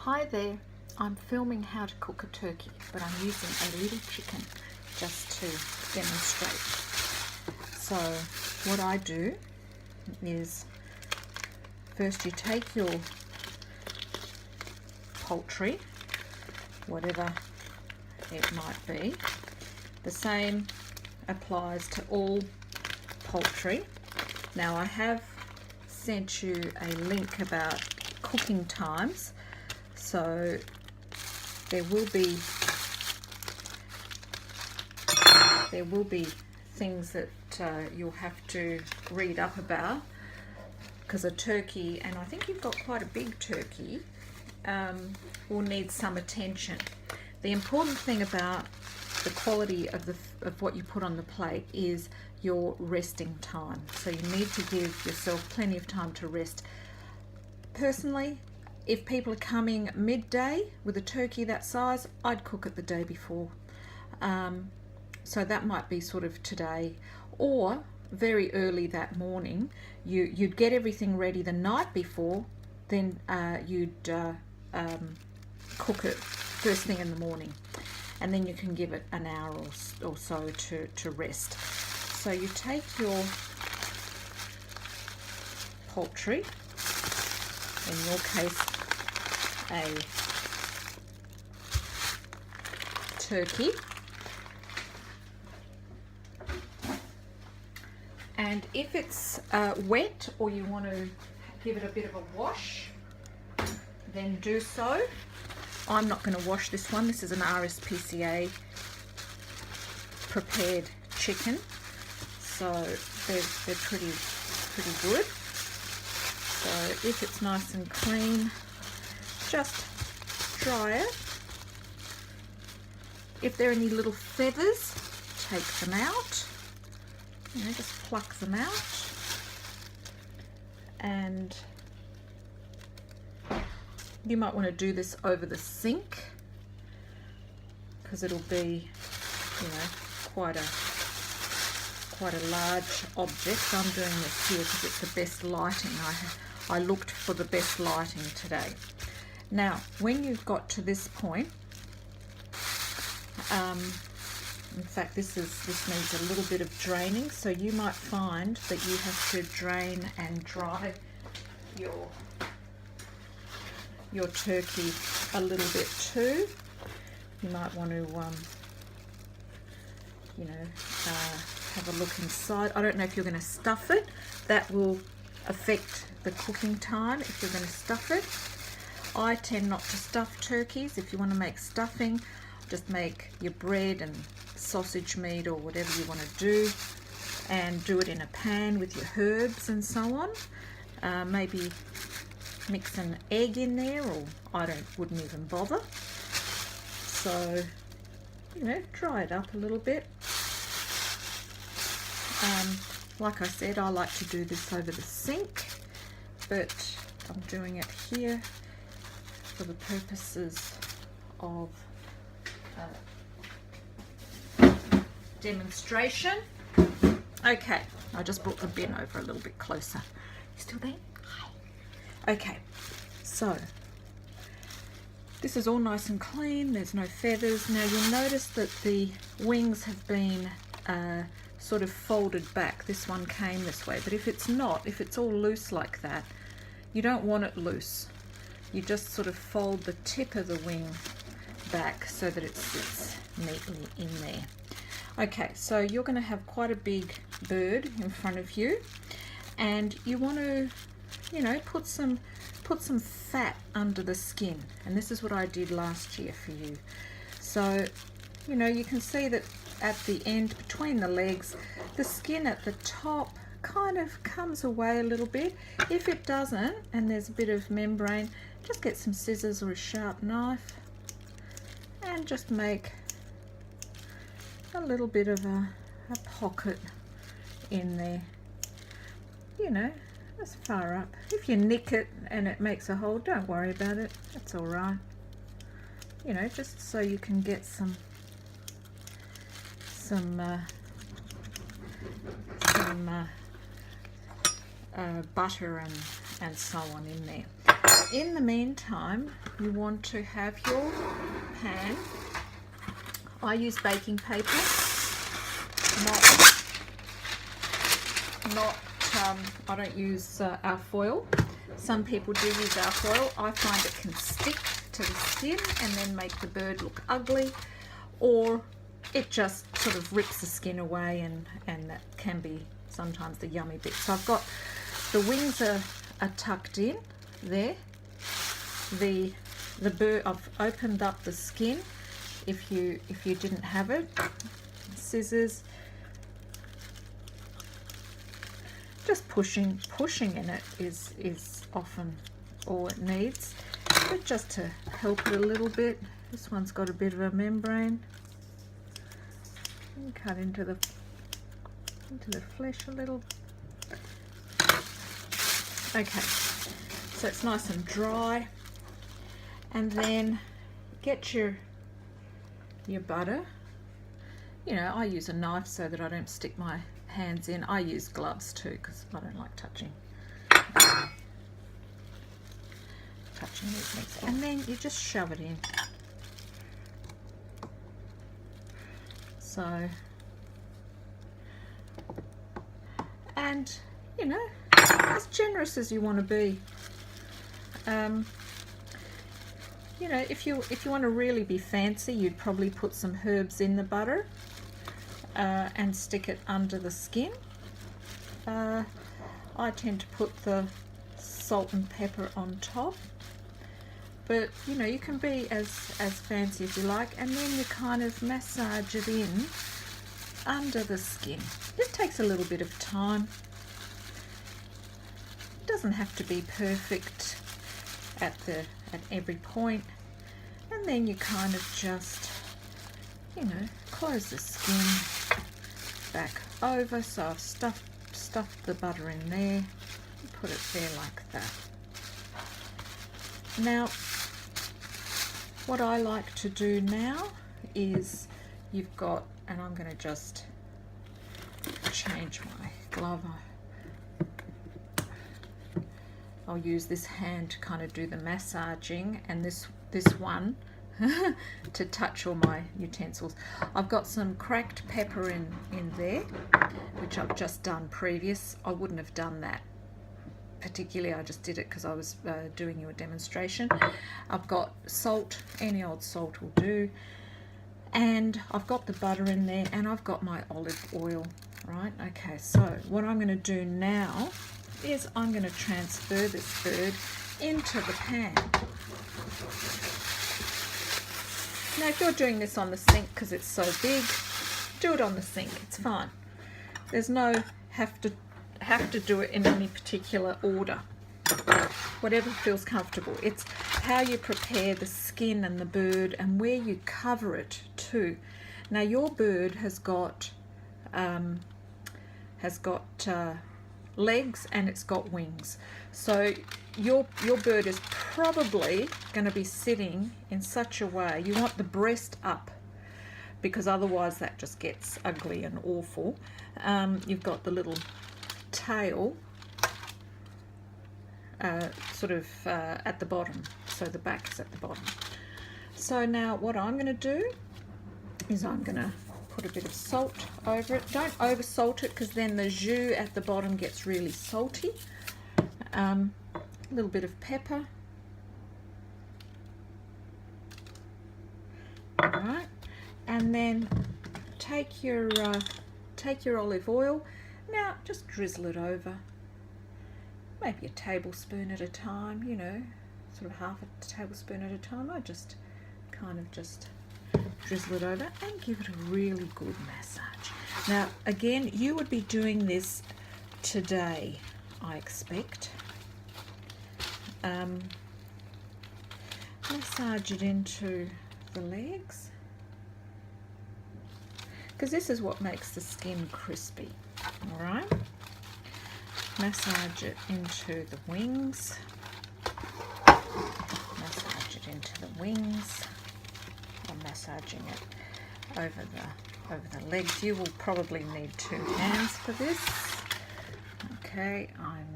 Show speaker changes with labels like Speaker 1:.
Speaker 1: Hi there, I'm filming how to cook a turkey, but I'm using a little chicken just to demonstrate. So what I do is first you take your poultry, whatever it might be. The same applies to all poultry. Now I have sent you a link about cooking times, so there will be things that you'll have to read up about, because a turkey, and I think you've got quite a big turkey, will need some attention. The important thing about the quality of what you put on the plate is your resting time. So you need to give yourself plenty of time to rest. Personally, if people are coming midday with a turkey that size, I'd cook it the day before. So that might be sort of today, or very early that morning. You'd get everything ready the night before, then you'd cook it first thing in the morning, and then you can give it an hour or so to rest. So you take your poultry, in your case a turkey, and if it's wet or you want to give it a bit of a wash, then do so. I'm not going to wash this one. This is an RSPCA prepared chicken, so they're pretty good. So if it's nice and clean, just dry it. If there are any little feathers, take them out. Just pluck them out, and you might want to do this over the sink, because it'll be, quite a large object. I'm doing this here because it's the best lighting. I looked for the best lighting today. Now, when you've got to this point, in fact, this needs a little bit of draining, so you might find that you have to drain and dry your turkey a little bit too. You might want to, have a look inside. I don't know if you're going to stuff it. That will affect the cooking time if you're going to stuff it. I tend not to stuff turkeys. If you want to make stuffing, just make your bread and sausage meat or whatever you want to do, and do it in a pan with your herbs and so on. Maybe mix an egg in there, or I wouldn't even bother. So, dry it up a little bit. Like I said, I like to do this over the sink, but I'm doing it here for the purposes of demonstration. Okay, I just brought the bin over a little bit closer. You still there? Hi. Okay, so this is all nice and clean. There's no feathers. Now you'll notice that the wings have been sort of folded back. This one came this way, but if it's not, if it's all loose like that, you don't want it loose. You just sort of fold the tip of the wing back so that it sits neatly in there. Okay, so you're going to have quite a big bird in front of you, and you want to, put some fat under the skin, and this is what I did last year for you. So, you can see that at the end between the legs, the skin at the top kind of comes away a little bit. If it doesn't, and there's a bit of membrane, just get some scissors or a sharp knife and just make a little bit of a pocket in there, as far up. If you nick it and it makes a hole, don't worry about it, that's all right. Just so you can get some butter and so on in there. in the meantime, you want to have your pan. I use baking paper, I don't use alfoil. Some people do use alfoil. I find it can stick to the skin and then make the bird look ugly, or it just sort of rips the skin away, and that can be sometimes the yummy bit. So I've got the wings are tucked in there. The bird, I've opened up the skin if you didn't have it. Scissors. Just pushing in it is often all it needs, but just to help it a little bit. This one's got a bit of a membrane. And cut into the flesh a little. Okay, so it's nice and dry, and then get your butter. You know, I use a knife so that I don't stick my hands in. I use gloves too because I don't like touching these things. And then you just shove it in. So, and you know, as generous as you want to be. You know, if you want to really be fancy, you'd probably put some herbs in the butter and stick it under the skin. I tend to put the salt and pepper on top, but you know, you can be as fancy as you like, and then you kind of massage it in under the skin. This takes a little bit of time. It doesn't have to be perfect at every point, and then you kind of just, you know, close the skin back over. So I've stuffed the butter in there and put it there like that. Now what I like to do now is, you've got, and I'm going to just change my glove. I'll use this hand to kind of do the massaging, and this one to touch all my utensils. I've got some cracked pepper in there, which I've just done previous. I wouldn't have done that particularly, I just did it because I was doing you a demonstration. I've got salt, any old salt will do, and I've got the butter in there, and I've got my olive oil. Right, okay, so what I'm going to do now is I'm going to transfer this bird into the pan. Now if you're doing this on the sink because it's so big, do it on the sink, it's fine. There's no have to do it in any particular order. Whatever feels comfortable. It's how you prepare the skin and the bird and where you cover it too. Now your bird has got legs and it's got wings, so your bird is probably going to be sitting in such a way, you want the breast up, because otherwise that just gets ugly and awful. You've got the little tail sort of at the bottom, so the back is at the bottom. So now what I'm going to do is I'm going to put a bit of salt over it. Don't over salt it because then the jus at the bottom gets really salty. A little bit of pepper. Alright, and then take your olive oil. Now just drizzle it over, maybe a tablespoon at a time, you know, sort of half a tablespoon at a time. I just kind of just drizzle it over and give it a really good massage. Now again, you would be doing this today, I expect. Massage it into the legs, because this is what makes the skin crispy. All right, massage it into the wings, massage it into the wings. I'm massaging it over the legs. You will probably need 2 hands for this. Okay, I'm